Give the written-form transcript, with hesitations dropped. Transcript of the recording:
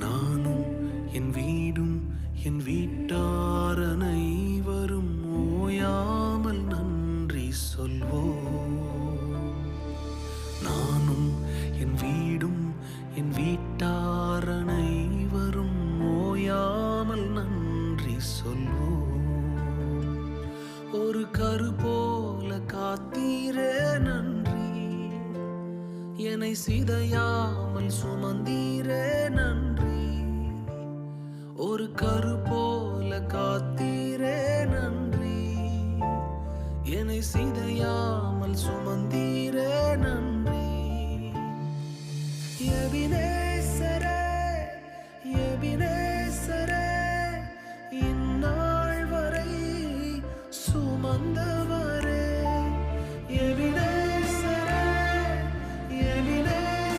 நானும் என் வீடும் என் வீட்டார் அனைவரும் ஓயாமல் நன்றி சொல்வோம். நானும் என் வீடும் என் வீட்டார் அனைவரும் ஓயாமல் நன்றி சொல்வோம். ஒரு கரு போல காத்தீரே நன்றி, என்னை சிதையாமல் சுமந்தீரே நன்றி. ஒரு கரு போல காத்தீரே நன்றி, என்னை சிதையாமல் சுமந்தீரே நன்றி. எபினே